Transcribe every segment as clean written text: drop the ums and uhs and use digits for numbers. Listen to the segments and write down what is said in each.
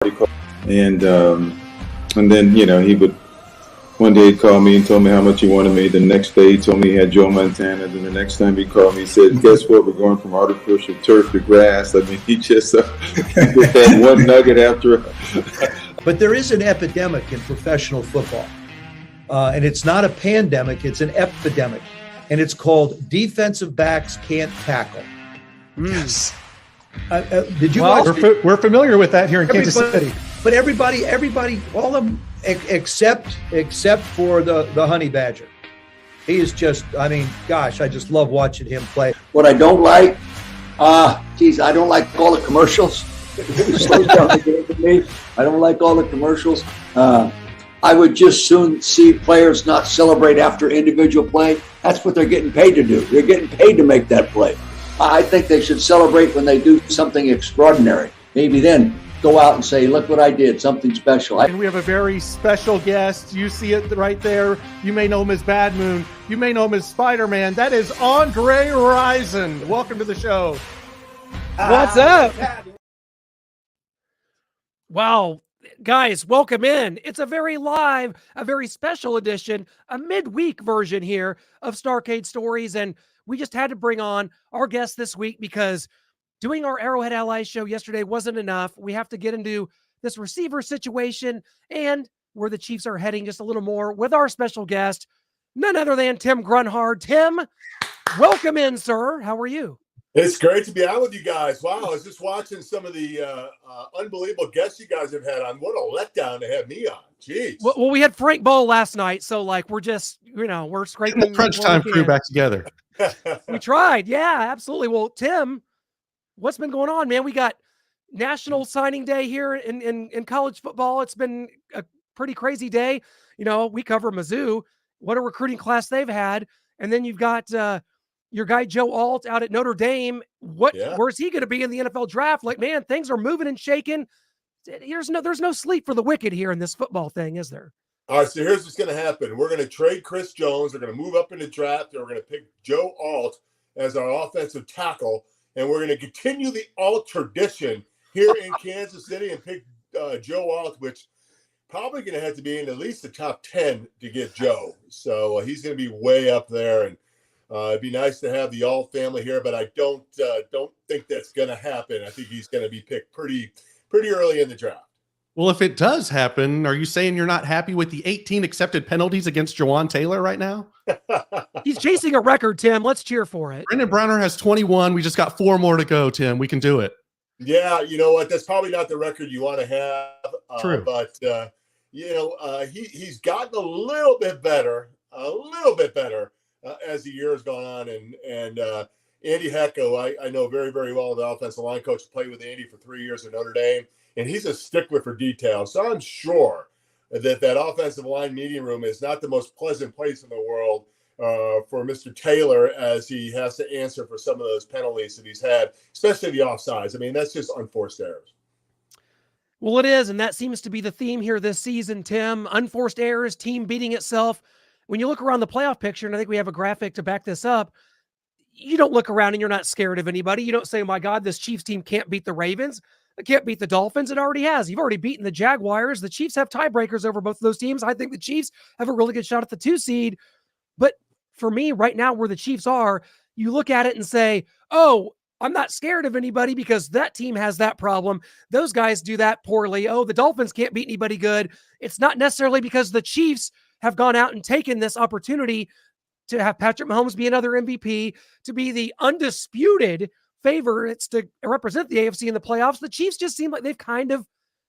And then he would one day he'd call me and told me how much he wanted me. The next day he told me he had Joe Montana. Then the next time he called me, he said, "Guess what? We're going from artificial turf to grass." I mean, he just had one nugget after. But there is an epidemic in professional football, and it's not a pandemic; it's an epidemic, and it's called defensive backs can't tackle. Yes. Did you watch? We're familiar with that here in Kansas City. But everybody, all of them, except for the Honey Badger. He is just, I mean, gosh, I just love watching him play. What I don't like, I don't like all the commercials. It slows down the game for me. I don't like all the commercials. I would just soon see players not celebrate after individual play. That's what they're getting paid to do. They're getting paid to make that play. I think they should celebrate when they do something extraordinary. Maybe then go out and say, "Look what I did, something special." And we have a very special guest. You see it right there. You may know him as Bad Moon. You may know him as Spider-Man. That is Andre Rison. Welcome to the show. What's up? Wow, guys, welcome in. It's a very live, a very special edition, a midweek version here of Starcade Stories. And we just had to bring on our guest this week because doing our Arrowhead Allies show yesterday wasn't enough. We have to get into this receiver situation and where the Chiefs are heading just a little more with our special guest, none other than Tim Grunhard. Tim, welcome in, sir. How are you? It's great to be on with you guys. Wow, I was just watching some of the unbelievable guests you guys have had on. What a letdown to have me on. Jeez. Well, we had Frank Bowl last night, so like we're just, we're scraping the crunch time crew back together. We tried. Yeah, absolutely. Well, Tim, what's been going on, man? We got National Signing Day here in college football. It's been a pretty crazy day. We cover Mizzou, what a recruiting class they've had. And then you've got your guy, Joe Alt, out at Notre Dame. Where's he going to be in the NFL draft? Like, man, things are moving and shaking. There's no sleep for the wicked here in this football thing, is there? All right, so here's what's going to happen. We're going to trade Chris Jones. We're going to move up in the draft, and we're going to pick Joe Alt as our offensive tackle. And we're going to continue the Alt tradition here in Kansas City and pick Joe Alt, which probably going to have to be in at least the top 10 to get Joe. So he's going to be way up there. And it'd be nice to have the Alt family here, but I don't think that's going to happen. I think he's going to be picked pretty early in the draft. Well, if it does happen, are you saying you're not happy with the 18 accepted penalties against Jawan Taylor right now? He's chasing a record, Tim. Let's cheer for it. Brendan Browner has 21. We just got 4 more to go, Tim. We can do it. Yeah, you know what? That's probably not the record you want to have. True. But, he's gotten a little bit better as the year has gone on. And Andy Hecko, I know very, very well, the offensive line coach, played with Andy for 3 years at Notre Dame. And he's a stickler for detail. So I'm sure that offensive line meeting room is not the most pleasant place in the world for Mr. Taylor, as he has to answer for some of those penalties that he's had, especially the offsides. I mean, that's just unforced errors. Well, it is, and that seems to be the theme here this season, Tim. Unforced errors, team beating itself. When you look around the playoff picture, and I think we have a graphic to back this up, you don't look around and you're not scared of anybody. You don't say, "Oh my God, this Chiefs team can't beat the Ravens. It can't beat the Dolphins." It already has. You've already beaten the Jaguars. The Chiefs have tiebreakers over both of those teams. I think the Chiefs have a really good shot at the 2 seed. But for me, right now, where the Chiefs are, you look at it and say, "Oh, I'm not scared of anybody because that team has that problem. Those guys do that poorly. Oh, the Dolphins can't beat anybody good." It's not necessarily because the Chiefs have gone out and taken this opportunity to have Patrick Mahomes be another MVP, to be the undisputed favorites to represent the AFC in the playoffs. The Chiefs just seem like they've kind of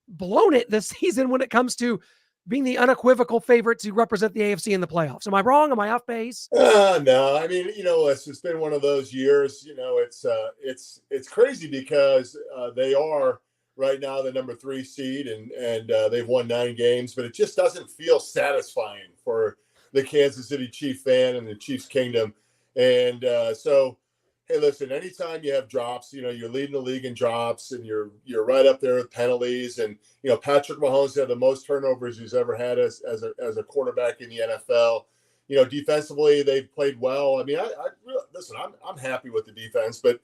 blown it this season when it comes to being the unequivocal favorite to represent the AFC in the playoffs. Am I wrong? Am I off base? No, I mean, it's been one of those years. It's crazy because they are right now the number 3 seed and they've won 9 games, but it just doesn't feel satisfying for the Kansas City Chief fan and the Chiefs kingdom. And so, hey, listen, anytime you have drops, you're leading the league in drops and you're right up there with penalties. And, Patrick Mahomes had the most turnovers he's ever had as a quarterback in the NFL. Defensively, they've played well. I mean, listen, I'm happy with the defense, but,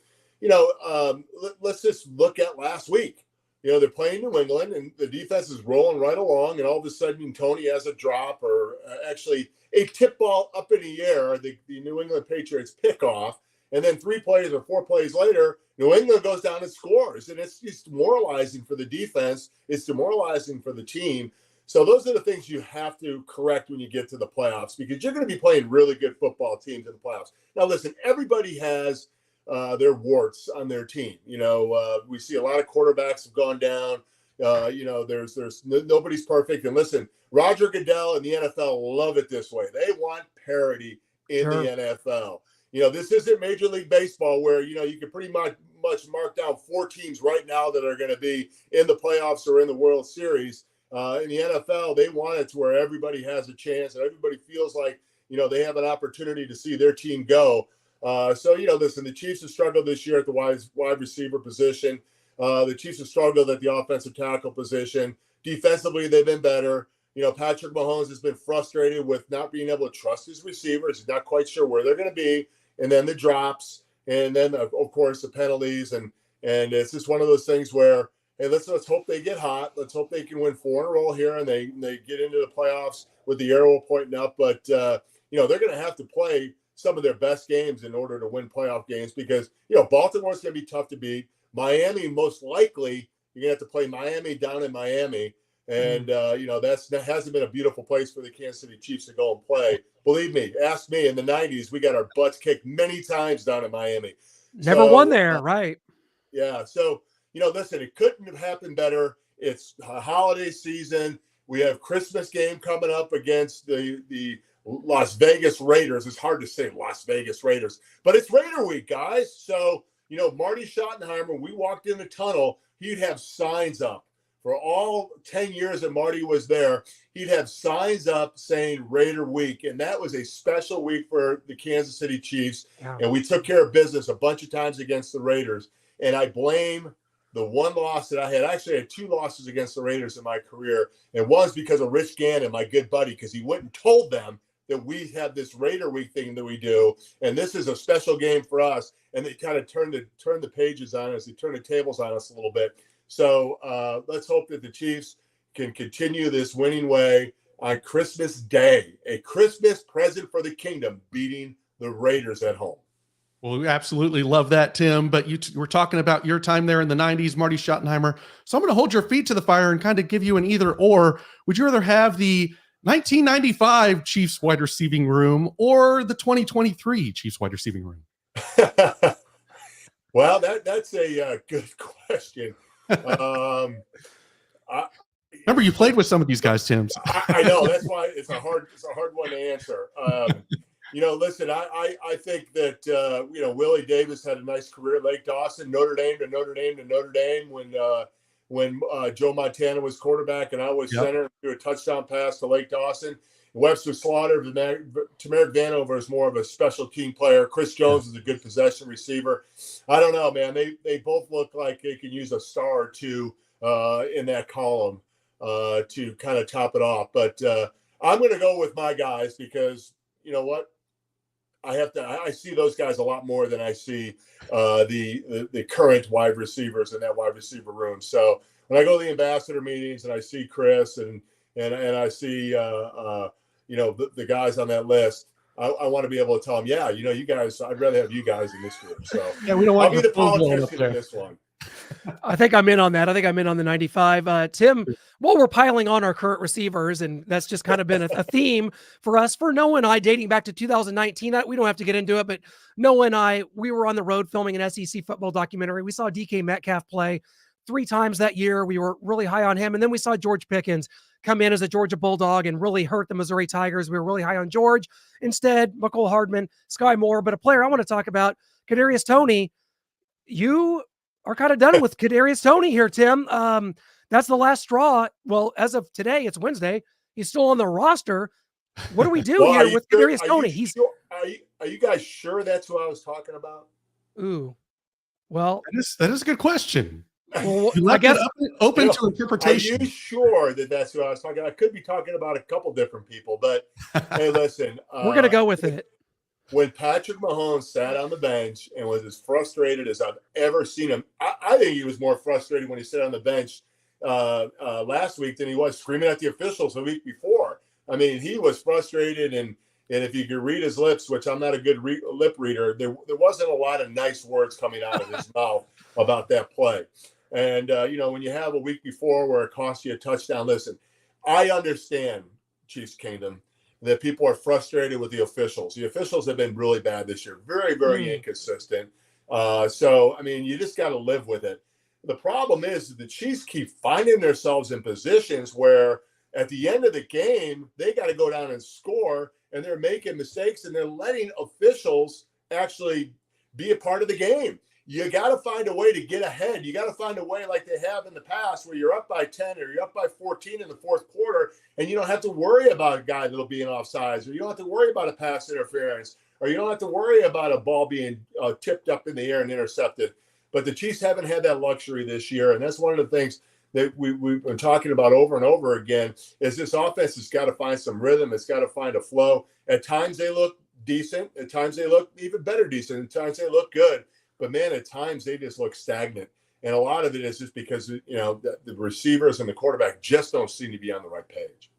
let's just look at last week. they're playing New England, and the defense is rolling right along, and all of a sudden Tony has a drop or actually a tip ball up in the air, the New England Patriots pick off, and then 3 plays or 4 plays later, New England goes down and scores, and it's just demoralizing for the defense. It's demoralizing for the team. So those are the things you have to correct when you get to the playoffs, because you're going to be playing really good football teams in the playoffs. Now, listen, everybody has their warts on their team. We see a lot of quarterbacks have gone down. There's nobody's perfect. And listen, Roger Goodell and the NFL love it this way. They want parity in the NFL. This isn't Major League Baseball where, you can pretty much mark down 4 teams right now that are going to be in the playoffs or in the World Series. In the NFL, they want it to where everybody has a chance and everybody feels like, they have an opportunity to see their team go. Listen, the Chiefs have struggled this year at the wide receiver position. The Chiefs have struggled at the offensive tackle position. Defensively, they've been better. Patrick Mahomes has been frustrated with not being able to trust his receivers. He's not quite sure where they're going to be. And then the drops, and then, of course, the penalties. And it's just one of those things where, hey, let's hope they get hot. Let's hope they can win 4 in a row here and they get into the playoffs with the arrow pointing up. But, they're going to have to play some of their best games in order to win playoff games because, Baltimore's going to be tough to beat. Miami, most likely, you're going to have to play Miami down in Miami. And, that hasn't been a beautiful place for the Kansas City Chiefs to go and play. Believe me, ask me, in the 90s, we got our butts kicked many times down in Miami. Never won there, right? Yeah. So, listen, it couldn't have happened better. It's a holiday season. We have Christmas game coming up against the Las Vegas Raiders. It's hard to say Las Vegas Raiders, but it's Raider week, guys. So, Marty Schottenheimer, we walked in the tunnel, he'd have signs up. For all 10 years that Marty was there, he'd have signs up saying Raider week. And that was a special week for the Kansas City Chiefs. Yeah. And we took care of business a bunch of times against the Raiders. And I blame the one loss that I had. I actually had 2 losses against the Raiders in my career. And one was because of Rich Gannon, my good buddy, because he went and told them that we have this Raider week thing that we do. And this is a special game for us. And they kind of turned the pages on us. They turned the tables on us a little bit. So let's hope that the Chiefs can continue this winning way on Christmas Day, a Christmas present for the kingdom, beating the Raiders at home. Well, we absolutely love that, Tim. But you were talking about your time there in the 90s, Marty Schottenheimer. So I'm going to hold your feet to the fire and kind of give you an either or. Would you rather have the 1995 Chiefs wide receiving room or the 2023 Chiefs wide receiving room? Well, that's a good question. Remember, you played with some of these guys, Tim. I know, that's why it's a hard one to answer. Listen, I think that Willie Davis had a nice career at Lake Dawson, Notre Dame to Notre Dame to Notre Dame when Joe Montana was quarterback and I was center, threw a touchdown pass to Lake Dawson. Webster Slaughter, Tamarick Vanover is more of a special team player. Chris Jones is a good possession receiver. I don't know, man. They both look like they can use a star or 2 in that column to kind of top it off. But I'm going to go with my guys because you know what? I see those guys a lot more than I see the current wide receivers in that wide receiver room. So when I go to the ambassador meetings and I see Chris and I see the guys on that list, I want to be able to tell them, you guys, I'd rather have you guys in this group. So we don't want I'll be the politician in this one. I think I'm in on that. I think I'm in on the 95. Tim, well, we're piling on our current receivers, and that's just kind of been a theme for us, for Noah and I, dating back to 2019. We don't have to get into it, but Noah and I, we were on the road filming an SEC football documentary. We saw DK Metcalf play 3 times that year. We were really high on him. And then we saw George Pickens come in as a Georgia Bulldog and really hurt the Missouri Tigers. We were really high on George. Instead, McCole Hardman, Sky Moore. But a player I want to talk about, Kadarius Toney. You are kind of done with Kadarius Toney here, Tim. That's the last straw. Well, as of today, it's Wednesday. He's still on the roster. What do we do here with Kadarius Toney? Are you guys sure that's who I was talking about? Ooh, well, that is a good question. Well, I guess open to interpretation. Are you sure that's who I was talking about? I could be talking about a couple different people, but hey, listen, we're going to go with it. when Patrick Mahomes sat on the bench and was as frustrated as I've ever seen him. I think he was more frustrated when he sat on the bench last week than he was screaming at the officials the week before. I mean, he was frustrated, and if you could read his lips, which I'm not a good lip reader, there wasn't a lot of nice words coming out of his mouth about that play. And, when you have a week before where it costs you a touchdown, listen, I understand, Chiefs Kingdom, that people are frustrated with the officials. The officials have been really bad this year, very, very inconsistent. So, I mean, you just got to live with it. The problem is that the Chiefs keep finding themselves in positions where at the end of the game, they got to go down and score, and they're making mistakes, and they're letting officials actually be a part of the game. You got to find a way to get ahead. You got to find a way like they have in the past where you're up by 10 or you're up by 14 in the fourth quarter, and you don't have to worry about a guy that'll be in offsides, or you don't have to worry about a pass interference, or you don't have to worry about a ball being tipped up in the air and intercepted. But the Chiefs haven't had that luxury this year, and that's one of the things that we've been talking about over and over again is this offense has got to find some rhythm. It's got to find a flow. At times they look decent. At times they look even better decent. At times they look good. But, man, at times they just look stagnant. And a lot of it is just because, the receivers and the quarterback just don't seem to be on the right page.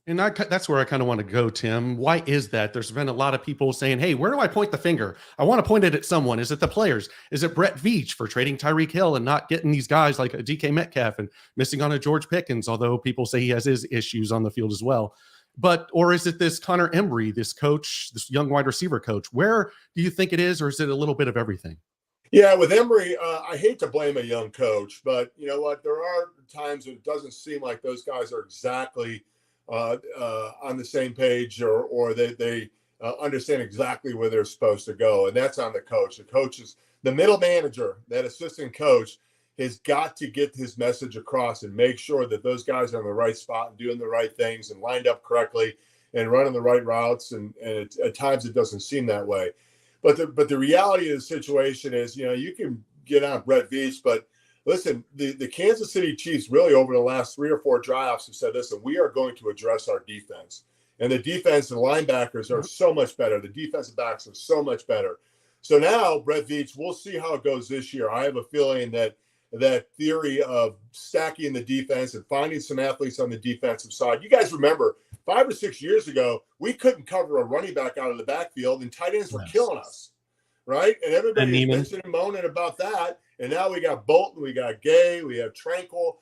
And that's where I kind of want to go, Tim. Why is that? There's been a lot of people saying, hey, where do I point the finger? I want to point it at someone. Is it the players? Is it Brett Veach for trading Tyreek Hill and not getting these guys like a DK Metcalf and missing on a George Pickens, although people say he has his issues on the field as well? Or is it this Connor Embry, this coach, this young wide receiver coach? Where do you think it is, or is it a little bit of everything? Yeah, with Embry, I hate to blame a young coach, but you know what? There are times when it doesn't seem like those guys are exactly on the same page, or they understand exactly where they're supposed to go, and that's on the coach. The coach is the middle manager. That assistant coach has got to get his message across and make sure that those guys are in the right spot and doing the right things and lined up correctly and running the right routes. And at times it doesn't seem that way. But the reality of the situation is, you can get on Brett Veach, but listen, the Kansas City Chiefs really over the last 3 or 4 drafts have said, listen, we are going to address our defense. And the defense and linebackers are so much better. The defensive backs are so much better. So now, Brett Veach, we'll see how it goes this year. I have a feeling that theory of stacking the defense and finding some athletes on the defensive side. You guys remember 5 or 6 years ago, we couldn't cover a running back out of the backfield, and tight ends were killing us, right? And everybody was bitching and moaning about that. And now we got Bolton, we got Gay, we have Tranquil,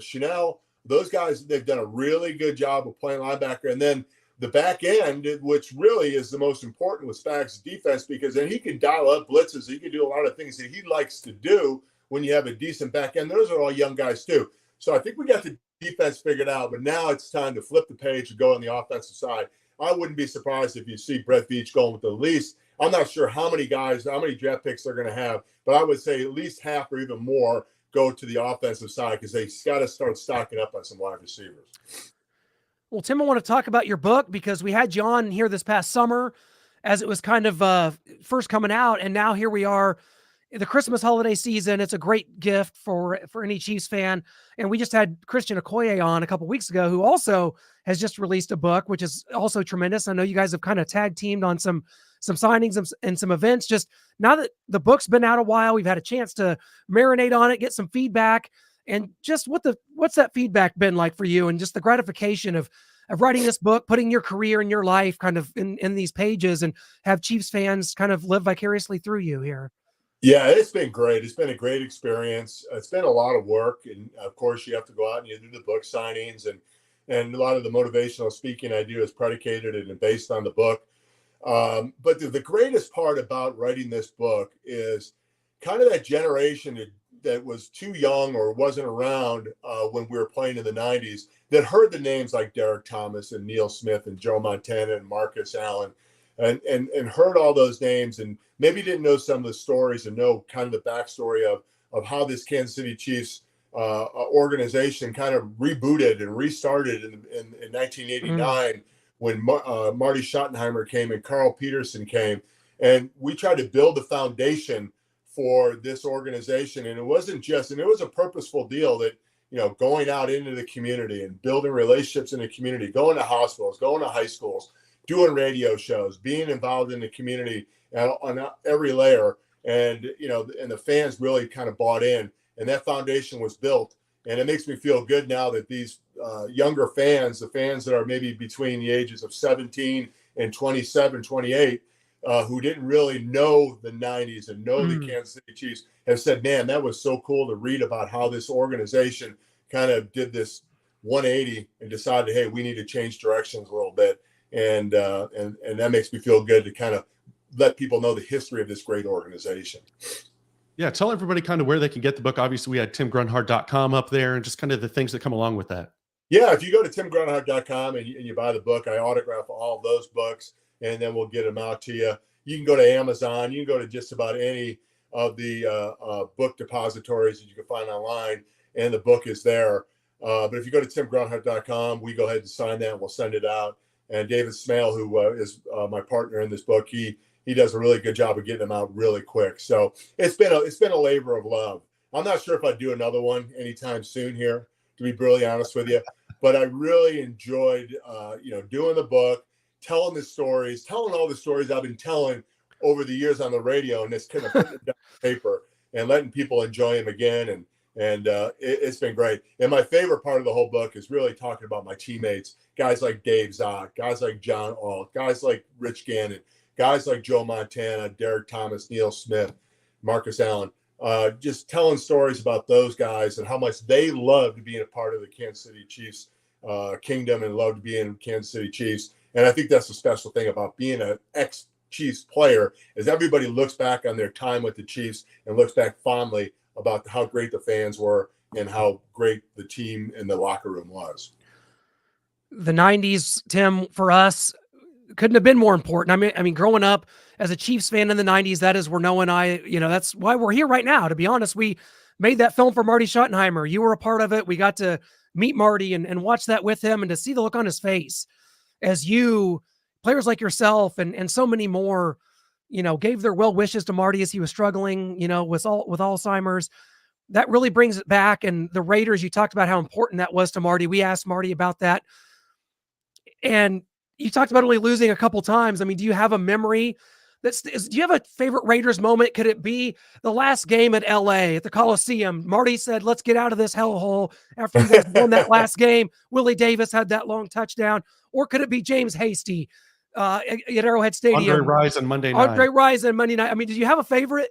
Chanel. Those guys, they've done a really good job of playing linebacker. And then the back end, which really is the most important with Spags' defense, because then he can dial up blitzes. He can do a lot of things that he likes to do when you have a decent back end. Those are all young guys too. So I think we got the defense figured out, but now it's time to flip the page and go on the offensive side. I wouldn't be surprised if you see Brett Veach going with the least. I'm not sure how many draft picks they're going to have, but I would say at least half or even more go to the offensive side because they got to start stocking up on some wide receivers. Well, Tim, I want to talk about your book because we had you on here this past summer as it was kind of first coming out, and now here we are the Christmas holiday season. It's a great gift for any Chiefs fan. And we just had Christian Okoye on a couple weeks ago, who also has just released a book, which is also tremendous. I know you guys have kind of tag teamed on some signings and some events. Just now that the book's been out a while, we've had a chance to marinate on it, get some feedback, and just what's that feedback been like for you, and just the gratification of writing this book, putting your career and your life kind of in these pages, and have Chiefs fans kind of live vicariously through you here. Yeah, it's been great. It's been a great experience. It's been a lot of work. And of course you have to go out and you do the book signings, and a lot of the motivational speaking I do is predicated and based on the book. But the greatest part about writing this book is kind of that generation that was too young or wasn't around when we were playing in the 90s that heard the names like Derek Thomas and Neil Smith and Joe Montana and Marcus Allen and heard all those names and maybe didn't know some of the stories and know kind of the backstory of how this Kansas City Chiefs organization kind of rebooted and restarted in 1989 when Marty Schottenheimer came and Carl Peterson came. And we tried to build the foundation for this organization. And it wasn't just, and it was a purposeful deal that, going out into the community and building relationships in the community, going to hospitals, going to high schools, doing radio shows, being involved in the community on every layer. And, and the fans really kind of bought in, and that foundation was built. And it makes me feel good now that these younger fans, the fans that are maybe between the ages of 17 and 27, 28, who didn't really know the 90s and know the Kansas City Chiefs, have said, man, that was so cool to read about how this organization kind of did this 180 and decided, hey, we need to change directions a little bit. And that makes me feel good to kind of let people know the history of this great organization. Yeah. Tell everybody kind of where they can get the book. Obviously we had timgrunhard.com up there and just kind of the things that come along with that. Yeah. If you go to timgrunhard.com and you buy the book, I autograph all of those books, and then we'll get them out to you. You can go to Amazon. You can go to just about any of the book depositories that you can find online, and the book is there. But if you go to timgrunhard.com, we go ahead and sign that, and we'll send it out. And David Smale, who is my partner in this book, he does a really good job of getting them out really quick. So it's been a labor of love. I'm not sure if I'd do another one anytime soon here, to be brutally honest with you. But I really enjoyed, doing the book, telling the stories, telling all the stories I've been telling over the years on the radio, and just kind of putting it down on paper and letting people enjoy them again. And it's been great. And my favorite part of the whole book is really talking about my teammates, guys like Dave Zock, guys like John Alt, guys like Rich Gannon, guys like Joe Montana, Derek Thomas, Neil Smith, Marcus Allen, just telling stories about those guys and how much they loved being a part of the Kansas City Chiefs kingdom and loved being Kansas City Chiefs. And I think that's the special thing about being an ex-Chiefs player, is everybody looks back on their time with the Chiefs and looks back fondly about how great the fans were and how great the team in the locker room was. The 90s, Tim, for us, couldn't have been more important. I mean, growing up as a Chiefs fan in the 90s, that is where Noah and I, that's why we're here right now. To be honest, we made that film for Marty Schottenheimer. You were a part of it. We got to meet Marty and watch that with him, and to see the look on his face as players like yourself and so many more, gave their well wishes to Marty as he was struggling, with Alzheimer's. That really brings it back. And the Raiders, you talked about how important that was to Marty. We asked Marty about that. And you talked about only losing a couple times. I mean, do you have a memory do you have a favorite Raiders moment? Could it be the last game at LA at the Coliseum? Marty said, let's get out of this hellhole after you guys won that last game. Willie Davis had that long touchdown. Or could it be James Hasty at Arrowhead Stadium? Andre Rison Monday night. I mean, did you have a favorite?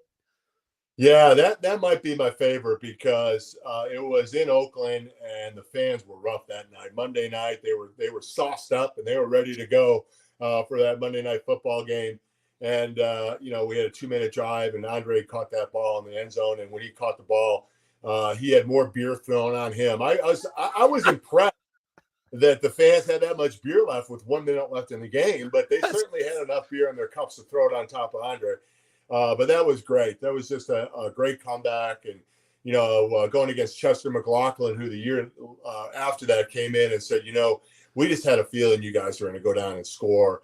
Yeah, that might be my favorite, because it was in Oakland and the fans were rough that night. Monday night, they were sauced up and they were ready to go for that Monday night football game. And we had a 2-minute drive, and Andre caught that ball in the end zone. And when he caught the ball, he had more beer thrown on him. I was impressed that the fans had that much beer left with 1 minute left in the game, but they certainly had enough beer in their cups to throw it on top of Andre. But that was great. That was just a great comeback. And, going against Chester McLaughlin, who the year after that came in and said, we just had a feeling you guys were going to go down and score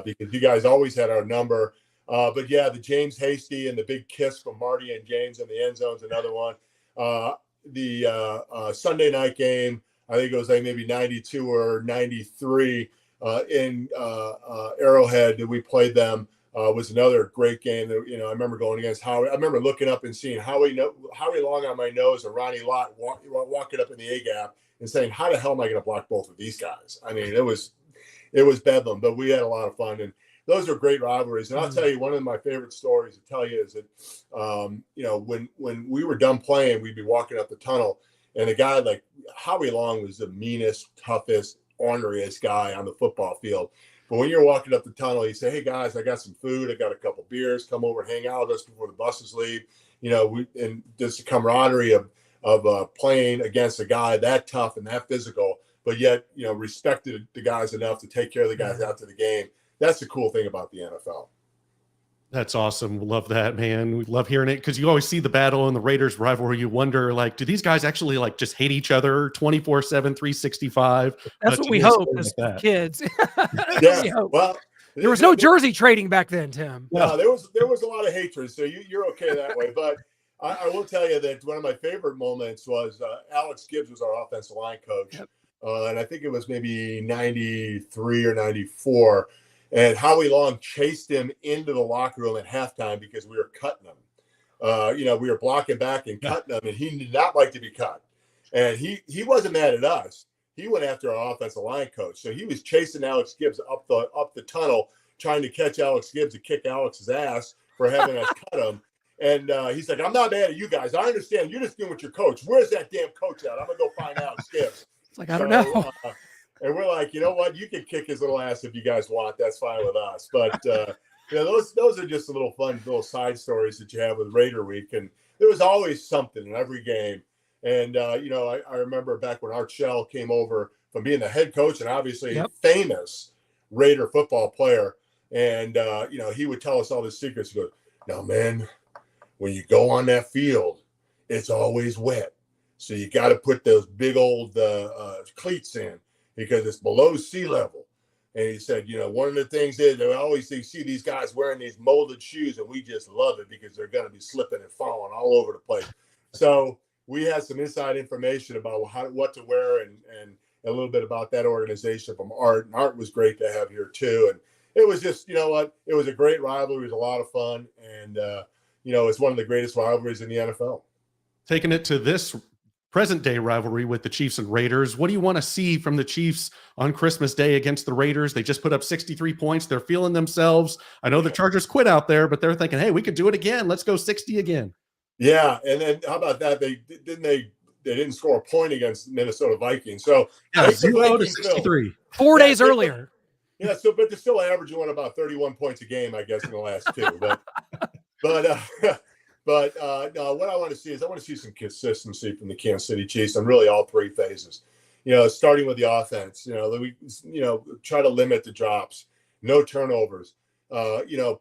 because you guys always had our number. But yeah, the James Hasty and the big kiss from Marty and James in the end zone is another one. The Sunday night game, I think it was like maybe 92 or 93 in Arrowhead that we played them. Was another great game that, I remember going against Howie. I remember looking up and seeing Howie Long on my nose and Ronnie Lott walking up in the A-gap and saying, how the hell am I going to block both of these guys? I mean, it was bedlam, but we had a lot of fun. And those are great rivalries. And I'll tell you, one of my favorite stories to tell you is that, when we were done playing, we'd be walking up the tunnel, and a guy like Howie Long was the meanest, toughest, orneriest guy on the football field. But when you're walking up the tunnel, you say, hey, guys, I got some food. I got a couple beers. Come over and hang out with us before the buses leave. And just the camaraderie of playing against a guy that tough and that physical, but yet, respected the guys enough to take care of the guys after the game. That's the cool thing about the NFL. That's awesome. Love that, man. We love hearing it, because you always see the battle in the Raiders rivalry. You wonder, do these guys actually just hate each other 24/7, 365? That's what we hope as kids. Yeah. Well, there was no jersey trading back then, Tim. No, there was a lot of hatred. So you're okay that way. But I will tell you that one of my favorite moments was Alex Gibbs was our offensive line coach. Yep. and I think it was maybe 93 or 94. And Howie Long chased him into the locker room at halftime because we were cutting him. We were blocking back and cutting him, and he did not like to be cut. And he wasn't mad at us. He went after our offensive line coach. So he was chasing Alex Gibbs up the tunnel, trying to catch Alex Gibbs to kick Alex's ass for having us cut him. And he's like, I'm not mad at you guys. I understand. You're just doing with your coach. Where's that damn coach at? I'm going to go find Alex Gibbs. It's like, I don't know. And we're like, you know what? You can kick his little ass if you guys want. That's fine with us. But, those are just little fun little side stories that you have with Raider Week. And there was always something in every game. And, I remember back when Art Shell came over from being the head coach and obviously a famous Raider football player. And, he would tell us all the secrets. He goes, now, man, when you go on that field, it's always wet. So you got to put those big old cleats in because it's below sea level. And he said, one of the things is they always see these guys wearing these molded shoes, and we just love it because they're going to be slipping and falling all over the place. So we had some inside information about what to wear and a little bit about that organization from Art. And Art was great to have here too. And it was just, it was a great rivalry. It was a lot of fun. And, it's one of the greatest rivalries in the NFL. Taking it to this present day rivalry with the Chiefs and Raiders. What do you want to see from the Chiefs on Christmas Day against the Raiders? They just put up 63 points. They're feeling themselves. I know the Chargers quit out there, but they're thinking, hey, we could do it again. Let's go 60 again. Yeah. And then how about that? They didn't score a point against Minnesota Vikings. So 0 to 63. 4 days earlier. Yeah. So, but they're still averaging about 31 points a game, I guess, in the last two. But no, what I want to see is I want to see some consistency from the Kansas City Chiefs on really all three phases. Starting with the offense. We try to limit the drops, no turnovers,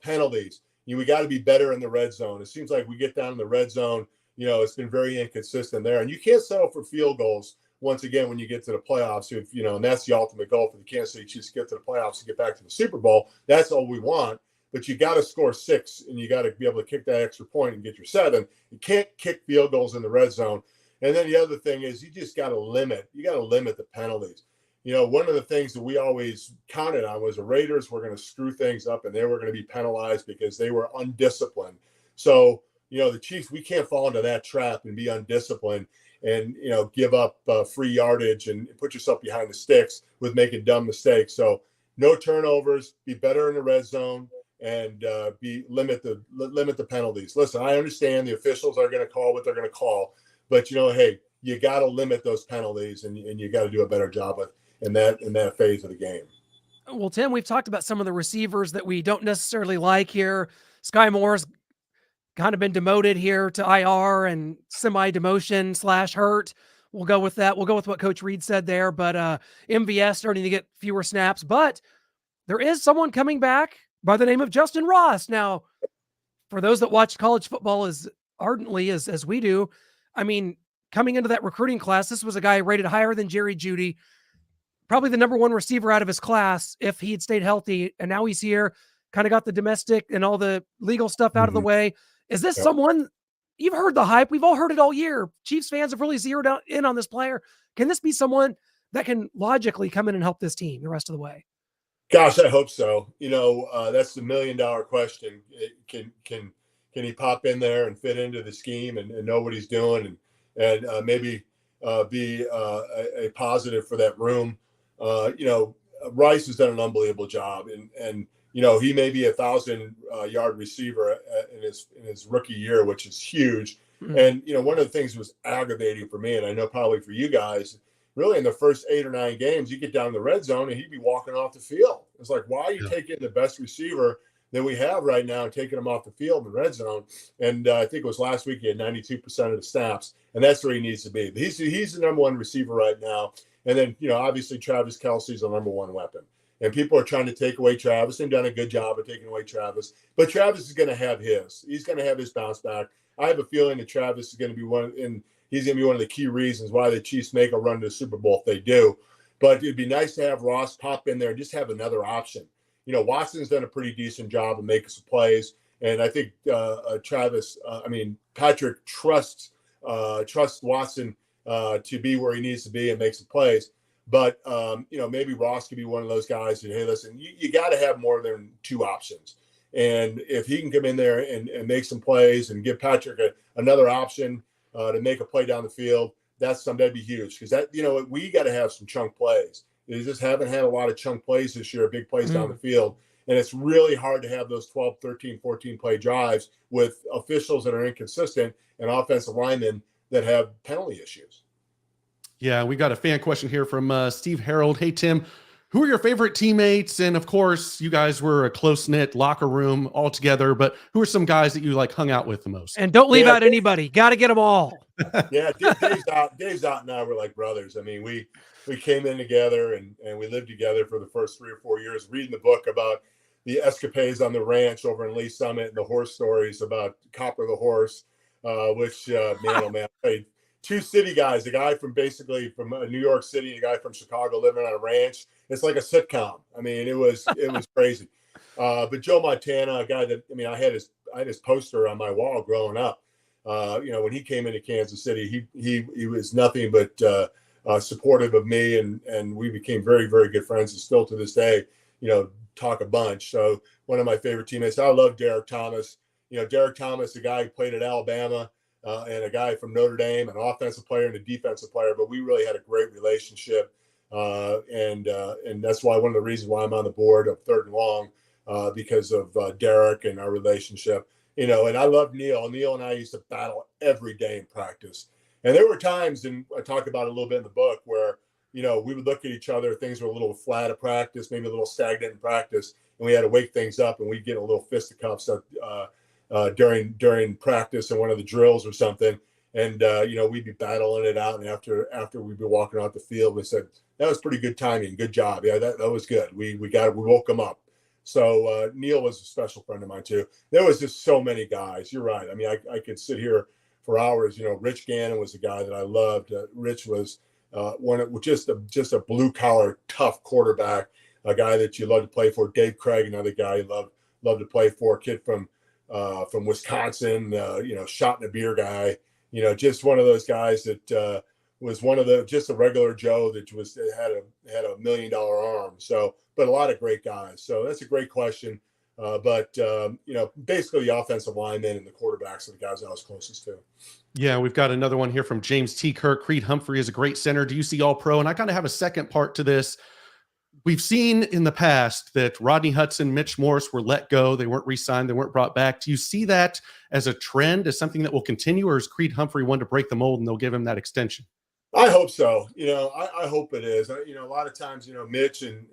penalties. We got to be better in the red zone. It seems like we get down in the red zone. It's been very inconsistent there, and you can't settle for field goals. Once again, when you get to the playoffs, and that's the ultimate goal for the Kansas City Chiefs to get to the playoffs and get back to the Super Bowl. That's all we want. But you got to score 6, and you got to be able to kick that extra point and get your 7. You can't kick field goals in the red zone. And then the other thing is you just got to limit. You got to limit the penalties. One of the things that we always counted on was the Raiders were going to screw things up, and they were going to be penalized because they were undisciplined. So, the Chiefs, we can't fall into that trap and be undisciplined and, give up free yardage and put yourself behind the sticks with making dumb mistakes. So no turnovers, be better in the red zone. And limit the penalties. Listen, I understand the officials are going to call what they're going to call, but hey, you got to limit those penalties, and you got to do a better job in that phase of the game. Well, Tim, we've talked about some of the receivers that we don't necessarily like here. Sky Moore's kind of been demoted here to IR and semi-demotion / hurt. We'll go with that. We'll go with what Coach Reed said there. But MVS starting to get fewer snaps, but there is someone coming back by the name of Justin Ross. Now, for those that watch college football as ardently as we do, I mean, coming into that recruiting class, this was a guy rated higher than Jerry Jeudy, probably the number 1 receiver out of his class if he had stayed healthy. And now he's here, kind of got the domestic and all the legal stuff out of the way. Is this someone, you've heard the hype, we've all heard it all year. Chiefs fans have really zeroed in on this player. Can this be someone that can logically come in and help this team the rest of the way? Gosh, I hope so. That's the $1 million question. Can he pop in there and fit into the scheme and know what he's doing and maybe be a positive for that room? Rice has done an unbelievable job, and he may be 1,000-yard receiver in his rookie year, which is huge. Mm-hmm. And one of the things that was aggravating for me, and I know probably for you guys, really in the first 8 or 9 games, you get down the red zone and he'd be walking off the field. It's like, why are you taking the best receiver that we have right now and taking him off the field in the red zone? And I think it was last week he had 92% of the snaps, and that's where he needs to be. But he's the number 1 receiver right now. And then, obviously Travis Kelce's the number 1 weapon. And people are trying to take away Travis and done a good job of taking away Travis. But Travis is going to have his. He's going to have his bounce back. I have a feeling that Travis is going to be he's going to be one of the key reasons why the Chiefs make a run to the Super Bowl if they do. But it'd be nice to have Ross pop in there and just have another option. Watson's done a pretty decent job of making some plays. And I think Patrick trusts Watson to be where he needs to be and make some plays. But, maybe Ross could be one of those guys that, hey, listen, you got to have more than 2 options. And if he can come in there and make some plays and give Patrick another option to make a play down the field, that'd be huge. Because we got to have some chunk plays. They just haven't had a lot of chunk plays this year, big plays down the field. And it's really hard to have those 12, 13, 14 play drives with officials that are inconsistent and offensive linemen that have penalty issues. Yeah, we got a fan question here from Steve Harold. Hey, Tim, who are your favorite teammates? And of course, you guys were a close-knit locker room all together, but who are some guys that you hung out with the most? And don't leave out anybody. Got to get them all. Yeah, Dave's out and I were like brothers. I mean, we came in together and we lived together for the first 3 or 4 years, reading the book about the escapades on the ranch over in Lee Summit and the horse stories about Copper the horse, which, man, oh man, I played 2 city guys, a guy from New York City, a guy from Chicago living on a ranch. It's like a sitcom. I mean, it was crazy. But Joe Montana, a guy that, I had his poster on my wall growing up. When he came into Kansas City, he was nothing but supportive of me, and we became very, very good friends, and still to this day, talk a bunch. So one of my favorite teammates, I love Derek Thomas. Derek Thomas, a guy who played at Alabama, and a guy from Notre Dame, an offensive player and a defensive player, but we really had a great relationship. And that's why one of the reasons why I'm on the board of Third and Long, because of Derek and our relationship. And I love Neil. Neil and I used to battle every day in practice. And there were times, and I talk about it a little bit in the book, where, we would look at each other, things were a little flat at practice, maybe a little stagnant in practice, and we had to wake things up, and we'd get a little fisticuffs during practice and one of the drills or something. And, we'd be battling it out. And after we'd be walking out the field, we said, that was pretty good timing. Good job. Yeah, that was good. We woke them up. So Neil was a special friend of mine too. There was just so many guys. You're right. I could sit here for hours. Rich Gannon was a guy that I loved. Rich was just a blue collar, tough quarterback, a guy that you love to play for. Dave Craig, another guy you love to play for. A kid from Wisconsin, shot in a beer guy. Just one of those guys that was just a regular Joe that had $1 million arm. So, but a lot of great guys. So that's a great question. But basically the offensive linemen and the quarterbacks are the guys I was closest to. Yeah, we've got another one here from James T. Kirk. Creed Humphrey is a great center. Do you see all pro? And I kind of have a second part to this. We've seen in the past that Rodney Hudson, Mitch Morse were let go. They weren't re-signed. They weren't brought back. Do you see that as a trend, as something that will continue, or is Creed Humphrey one to break the mold and they'll give him that extension? I hope so. I hope it is. A lot of times, Mitch and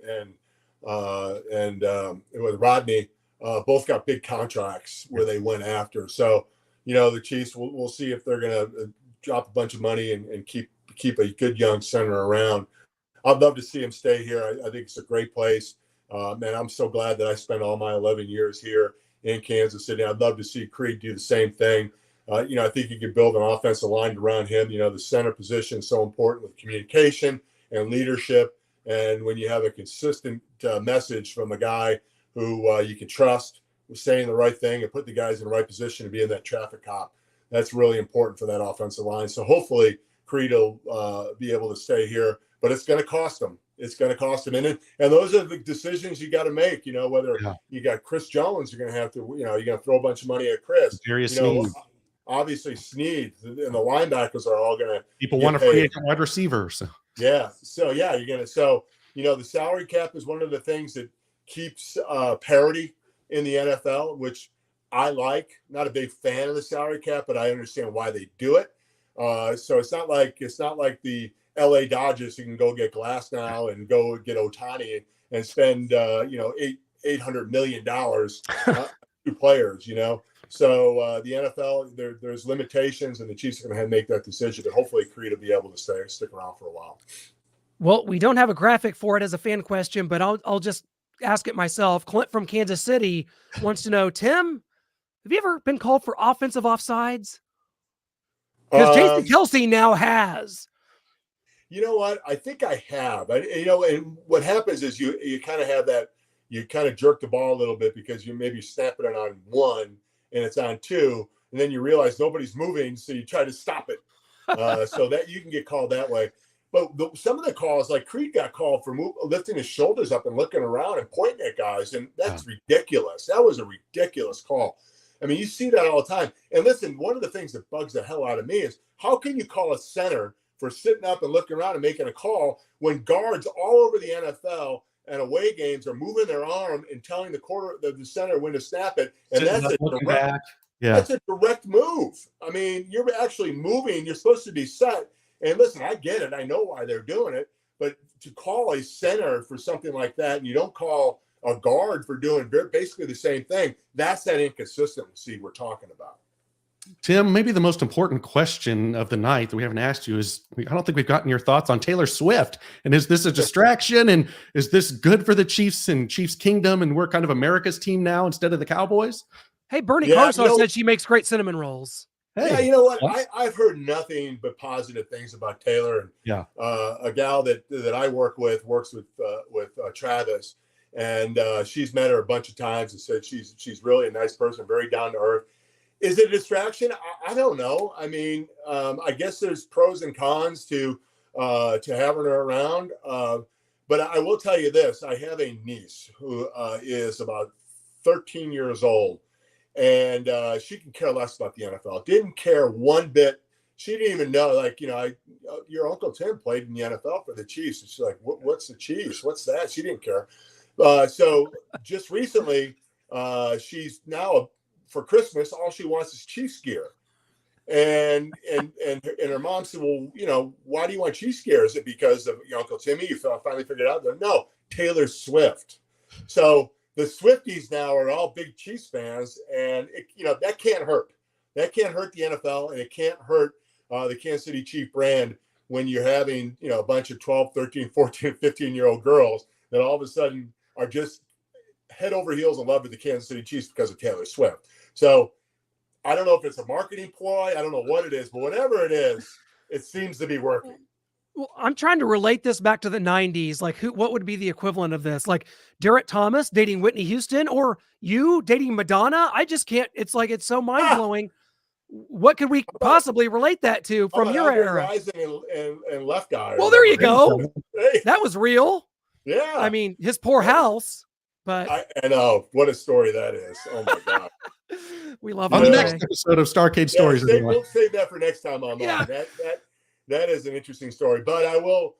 with Rodney, both got big contracts where they went after. So, the Chiefs, we'll see if they're going to drop a bunch of money and keep a good young center around. I'd love to see him stay here. I think it's a great place. Man, I'm so glad that I spent all my 11 years here in Kansas City. I'd love to see Creed do the same thing. I think you could build an offensive line around him. The center position is so important with communication and leadership. And when you have a consistent message from a guy who you can trust with saying the right thing and put the guys in the right position to be in that traffic cop, that's really important for that offensive line. So hopefully Creed will be able to stay here. But it's going to cost them. It's going to cost them. And those are the decisions you got to make, whether you got Chris Jones, you're going to have to, you're going to throw a bunch of money at Chris. Obviously Snead and the linebackers are all going to. People want to free agent wide receivers. Yeah. So, yeah, the salary cap is one of the things that keeps parity in the NFL, which I like. Not a big fan of the salary cap, but I understand why they do it. So it's not like the LA Dodgers, you can go get Glasnow and go get Ohtani and spend $800 million on 2 players. So the NFL, there's limitations, and the Chiefs are going to make that decision. But hopefully, Creed will be able to stick around for a while. Well, we don't have a graphic for it as a fan question, but I'll just ask it myself. Clint from Kansas City wants to know, Tim, have you ever been called for offensive offsides? Because Jason Kelsey now has. You know what? I think I have. And what happens is you kind of have that, you kind of jerk the ball a little bit because you maybe snapping it on 1 and it's on 2, and then you realize nobody's moving, so you try to stop it. So that you can get called that way. But some of the calls, like Creed got called for lifting his shoulders up and looking around and pointing at guys, and that's ridiculous. That was a ridiculous call. I mean, you see that all the time. And listen, one of the things that bugs the hell out of me is how can you call a center for sitting up and looking around and making a call when guards all over the NFL and away games are moving their arm and telling the center when to snap it, and that's a direct move. I mean, you're actually moving. You're supposed to be set. And listen, I get it. I know why they're doing it. But to call a center for something like that, and you don't call a guard for doing basically the same thing, that's that inconsistency we're talking about. Tim, maybe the most important question of the night that we haven't asked you is, I don't think we've gotten your thoughts on Taylor Swift. And is this a distraction? And is this good for the Chiefs and Chiefs Kingdom? And we're kind of America's team now instead of the Cowboys? Hey, Bernie Carso said she makes great cinnamon rolls. Hey, yeah, you know what? I've heard nothing but positive things about Taylor. And a gal that I work with works with Travis, and she's met her a bunch of times and said she's really a nice person, very down to earth. Is it a distraction? I don't know. I mean, I guess there's pros and cons to having her around. But I will tell you this: I have a niece who is about 13 years old. And she can care less about the NFL. Didn't care one bit. She didn't even know, like, your Uncle Tim played in the NFL for the Chiefs. And she's like, what's the Chiefs? What's that? She didn't care. So just recently, she's now, for Christmas, all she wants is Chiefs gear. And her mom said, well, why do you want Chiefs gear? Is it because of your Uncle Timmy? You finally figured it out? No, Taylor Swift. So the Swifties now are all big Chiefs fans, and that can't hurt. That can't hurt the NFL, and it can't hurt the Kansas City Chief brand when you're having a bunch of 12, 13, 14, 15-year-old girls that all of a sudden are just head over heels in love with the Kansas City Chiefs because of Taylor Swift. So I don't know if it's a marketing ploy. I don't know what it is, but whatever it is, it seems to be working. Well, I'm trying to relate this back to the 90s. Like, what would be the equivalent of this? Like Derek Thomas dating Whitney Houston, or you dating Madonna? I just can't. It's like, it's so mind blowing. What could we possibly relate that to from your era? And Left Eye. Well, there you go. That was real. Yeah. I mean, his poor house. But I know what a story that is. Oh my God. We love on the next episode of Starcade Stories. We'll save that for next time on that is an interesting story. But I will,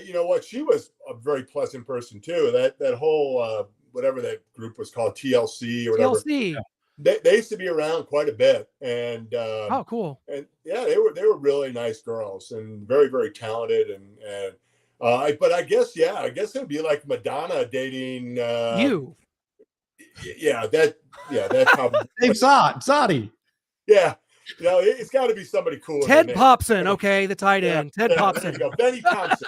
you know what? She was a very pleasant person too. That whole whatever that group was called, TLC or whatever. TLC. They used to be around quite a bit, and oh, cool. And yeah, they were really nice girls and very, very talented. And but I guess it would be like Madonna dating you. Yeah, that's probably Dave Zadi. Yeah. It's got to be somebody cool. Ted Popson, okay, the tight end. Ted Popson. Benny Thompson.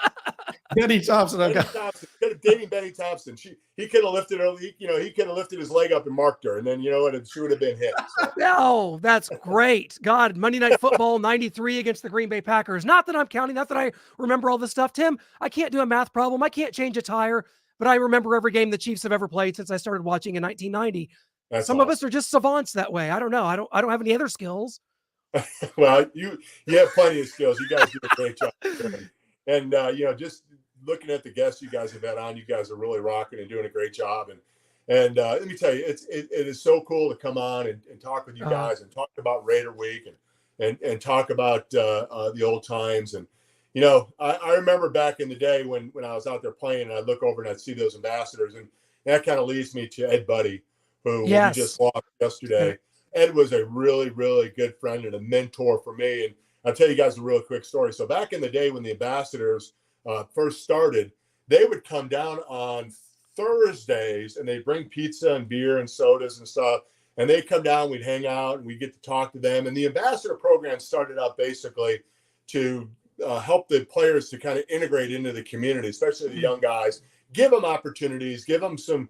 Benny Thompson. Okay. Dating Benny Thompson. He could have lifted her. He could have lifted his leg up and marked her, and then she would have been hit. So. Oh, that's great. God, Monday Night Football '93 against the Green Bay Packers. Not that I'm counting. Not that I remember all this stuff. Tim, I can't do a math problem. I can't change a tire, but I remember every game the Chiefs have ever played since I started watching in 1990. Some of us are just savants that way. I don't know. I don't have any other skills. Well, you have plenty of skills. You guys do a great job. And just looking at the guests you guys have had on, you guys are really rocking and doing a great job. And let me tell you, it is so cool to come on and talk with you guys and talk about Raider Week and talk about the old times. And I remember back in the day when I was out there playing, and I'd look over and I'd see those ambassadors, and that kind of leads me to Ed Buddy, who we just lost yesterday. Ed was a really, really good friend and a mentor for me. And I'll tell you guys a real quick story. So back in the day when the ambassadors first started, they would come down on Thursdays and they'd bring pizza and beer and sodas and stuff. And they'd come down, we'd hang out, and we'd get to talk to them. And the ambassador program started out basically to help the players to kind of integrate into the community, especially the young guys, give them opportunities, give them some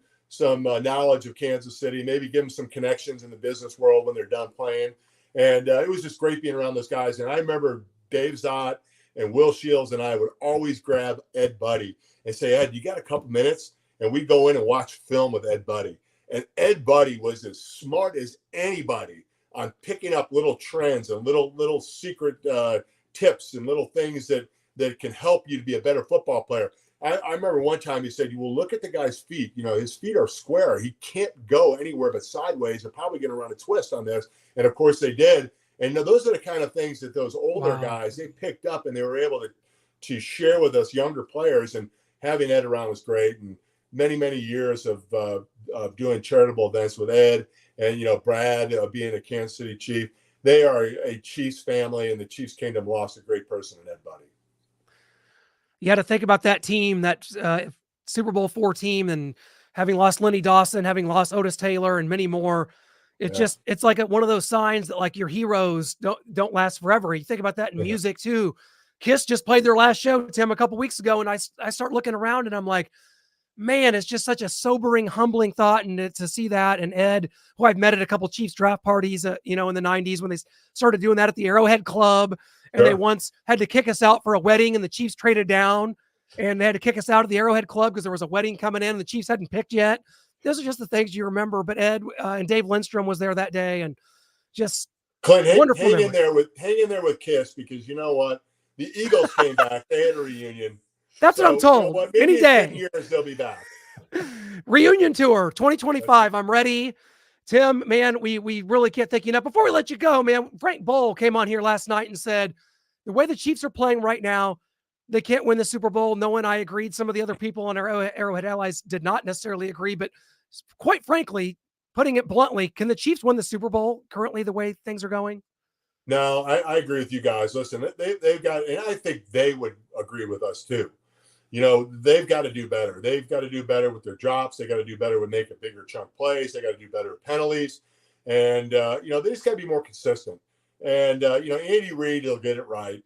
knowledge of Kansas City, maybe give them some connections in the business world when they're done playing. And it was just great being around those guys. And I remember Dave Zott and Will Shields and I would always grab Ed Buddy and say, Ed, you got a couple minutes? And we'd go in and watch film with Ed Buddy. And Ed Buddy was as smart as anybody on picking up little trends and little secret tips and little things that that can help you to be a better football player. I remember one time he said, "You will look at the guy's feet. You know, his feet are square. He can't go anywhere but sideways. They're probably going to run a twist on this." And of course they did. And those are the kind of things that those older guys, they picked up and they were able to share with us younger players. And having Ed around was great. And many, many years of doing charitable events with Ed and, you know, Brad being a Kansas City Chief. They are a Chiefs family, and the Chiefs Kingdom lost a great person in Ed Buddy. You had to think about that team, that Super Bowl IV team, and having lost Lenny Dawson, having lost Otis Taylor, and many more. It's like one of those signs that like your heroes don't last forever. You think about that in music too. Kiss just played their last show, Tim, a couple weeks ago, and I start looking around and I'm like, man, it's just such a sobering, humbling thought. And to see that, and Ed, who I've met at a couple Chiefs draft parties, you know, in the 90s when they started doing that at the Arrowhead Club. And they once had to kick us out for a wedding, and the Chiefs traded down, and they had to kick us out of the Arrowhead Club because there was a wedding coming in and the Chiefs hadn't picked yet. Those are just the things you remember. But Ed and Dave Lindstrom was there that day, and just Clint, wonderful. Hang in there with Kiss, because you know what? The Eagles came back. They had a reunion. That's what I'm told. You know what? Any day. 10 years they'll be back. Reunion tour 2025. I'm ready. Tim, man, we really can't thank you enough. Before we let you go, man, Frank Bowl came on here last night and said, the way the Chiefs are playing right now, they can't win the Super Bowl. No one I agreed. Some of the other people on our Arrowhead Allies did not necessarily agree. But quite frankly, putting it bluntly, can the Chiefs win the Super Bowl currently the way things are going? No, I agree with you guys. Listen, they've got, and I think they would agree with us too. You know, they've got to do better. They've got to do better with their drops. They got to do better with making bigger chunk plays. They got to do better with penalties. And, you know, they just got to be more consistent. And, you know, Andy Reid will get it right.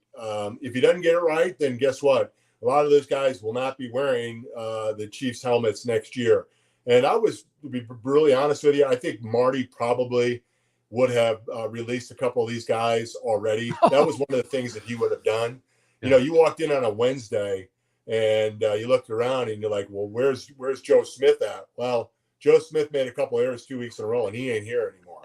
If he doesn't get it right, then guess what? A lot of those guys will not be wearing the Chiefs helmets next year. And to be really honest with you, I think Marty probably would have released a couple of these guys already. That was one of the things that he would have done. You know, you walked in on a Wednesday and you looked around and you're like, well, where's Joe Smith at? Well, Joe Smith made a couple errors 2 weeks in a row, and he ain't here anymore.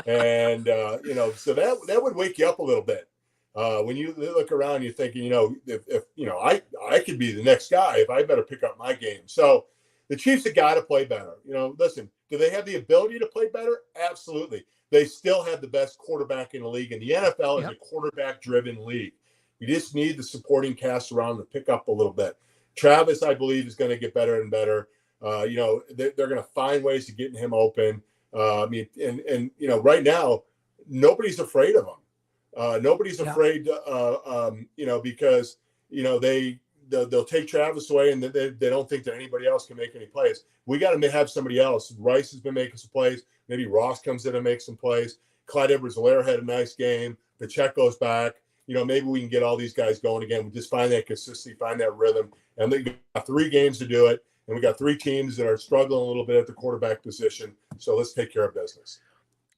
And, you know, so that would wake you up a little bit. When you look around, you're thinking, you know, if you know, I could be the next guy if I better pick up my game. So the Chiefs have got to play better. You know, listen, do they have the ability to play better? Absolutely. They still have the best quarterback in the league, and the NFL is a quarterback-driven league. You just need the supporting cast around to pick up a little bit. Travis, I believe, is going to get better and better. You know, they're going to find ways to get him open. I mean, and you know, right now, nobody's afraid of him. Nobody's afraid, you know, because, you know, they'll take Travis away, and they don't think that anybody else can make any plays. We got to have somebody else. Rice has been making some plays. Maybe Ross comes in and makes some plays. Clyde Edwards-Helaire had a nice game. Pacheco's back. You know, maybe we can get all these guys going again. We just find that consistency, find that rhythm. And we got 3 games to do it. And we got 3 teams that are struggling a little bit at the quarterback position. So let's take care of business.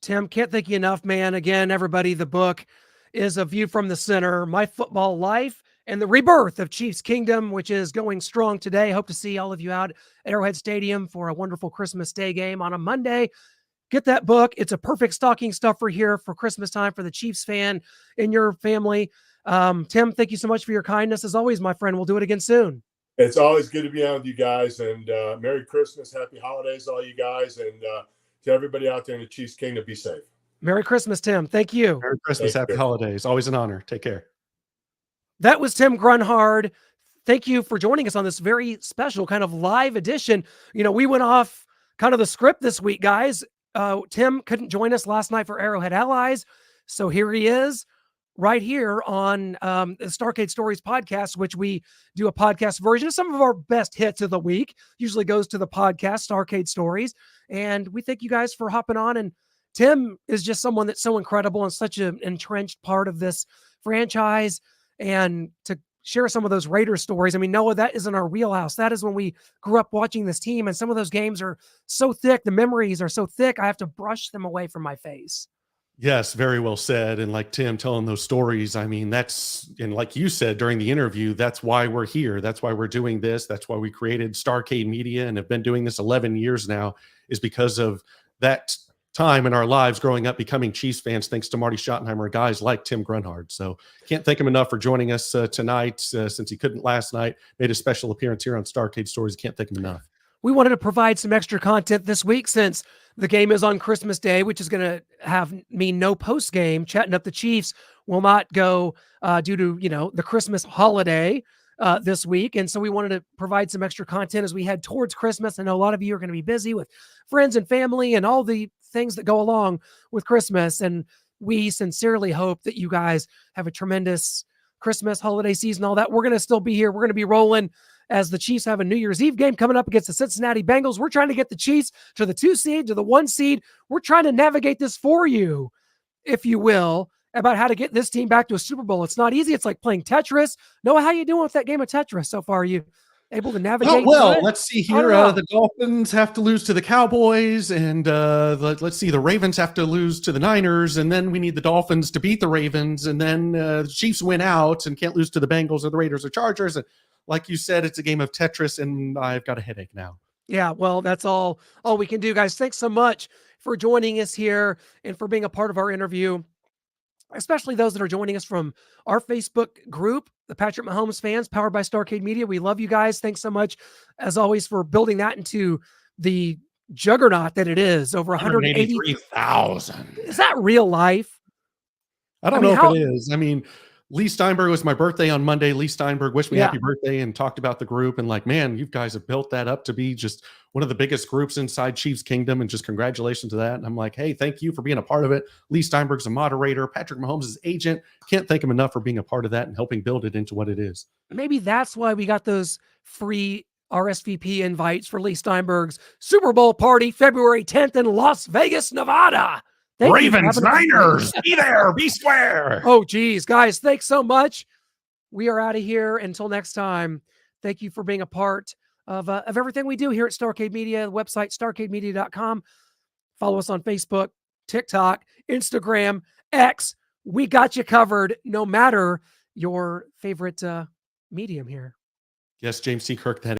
Tim, can't thank you enough, man. Again, everybody, the book is A View from the Center, My Football Life and the Rebirth of Chiefs Kingdom, which is going strong today. Hope to see all of you out at Arrowhead Stadium for a wonderful Christmas Day game on a Monday. Get that book. It's a perfect stocking stuffer here for Christmas time for the Chiefs fan in your family. Tim, thank you so much for your kindness. As always, my friend, we'll do it again soon. It's always good to be on with you guys. And Merry Christmas, Happy Holidays, all you guys. And to everybody out there in the Chiefs Kingdom, be safe. Merry Christmas, Tim. Thank you. Merry Christmas, Happy Holidays. Always an honor. Take care. That was Tim Grunhard. Thank you for joining us on this very special kind of live edition. You know, we went off kind of the script this week, guys. Tim couldn't join us last night for Arrowhead Allies. So here he is right here on the Starcade Stories podcast, which we do a podcast version of some of our best hits of the week. Usually goes to the podcast, Starcade Stories. And we thank you guys for hopping on. And Tim is just someone that's so incredible and such an entrenched part of this franchise. And to share some of those Raiders stories. I mean, Noah, that isn't our wheelhouse. That is when we grew up watching this team. And some of those games are so thick. The memories are so thick. I have to brush them away from my face. Yes, very well said. And like Tim telling those stories, I mean, and like you said during the interview, that's why we're here. That's why we're doing this. That's why we created Starcade Media and have been doing this 11 years now, is because of that time in our lives growing up becoming Chiefs fans, thanks to Marty Schottenheimer, guys like Tim Grunhard. So can't thank him enough for joining us tonight, since he couldn't last night, made a special appearance here on Starcade Stories. Can't thank him enough. We wanted to provide some extra content this week since the game is on Christmas Day, which is going to mean no post game. Chatting Up the Chiefs will not go due to, the Christmas holiday this week. And so we wanted to provide some extra content as we head towards Christmas. I know a lot of you are going to be busy with friends and family and all the things that go along with Christmas. And we sincerely hope that you guys have a tremendous Christmas holiday season, all that. We're going to still be here. We're going to be rolling as the Chiefs have a New Year's Eve game coming up against the Cincinnati Bengals. We're trying to get the Chiefs to the 2 seed, to the 1 seed. We're trying to navigate this for you, if you will, about how to get this team back to a Super Bowl. It's not easy. It's like playing Tetris. Noah, how you doing with that game of Tetris so far? Are you able to navigate? Well, let's see here. The Dolphins have to lose to the Cowboys, and let's see, the Ravens have to lose to the Niners, and then we need the Dolphins to beat the Ravens, and then the Chiefs win out and can't lose to the Bengals or the Raiders or Chargers. And like you said, it's a game of Tetris, and I've got a headache now. Yeah, well, that's all we can do, guys. Thanks so much for joining us here and for being a part of our interview, especially those that are joining us from our Facebook group, the Patrick Mahomes fans, powered by Starcade Media. We love you guys. Thanks so much, as always, for building that into the juggernaut that it is. Over 183,000. Is that real life? I don't know if it is. I mean, Lee Steinberg was my birthday on Monday. Lee Steinberg wished me happy birthday and talked about the group. And like, man, you guys have built that up to be just one of the biggest groups inside Chiefs Kingdom. And just congratulations to that. And I'm like, hey, thank you for being a part of it. Lee Steinberg's a moderator. Patrick Mahomes is agent. Can't thank him enough for being a part of that and helping build it into what it is. Maybe that's why we got those free RSVP invites for Lee Steinberg's Super Bowl party, February 10th in Las Vegas, Nevada. Ravens, Niners, be there, be square. Oh, geez, guys, thanks so much. We are out of here. Until next time, thank you for being a part of everything we do here at Starcade Media, the website, starcademedia.com. Follow us on Facebook, TikTok, Instagram, X. We got you covered no matter your favorite medium here. Yes, James C. Kirk, that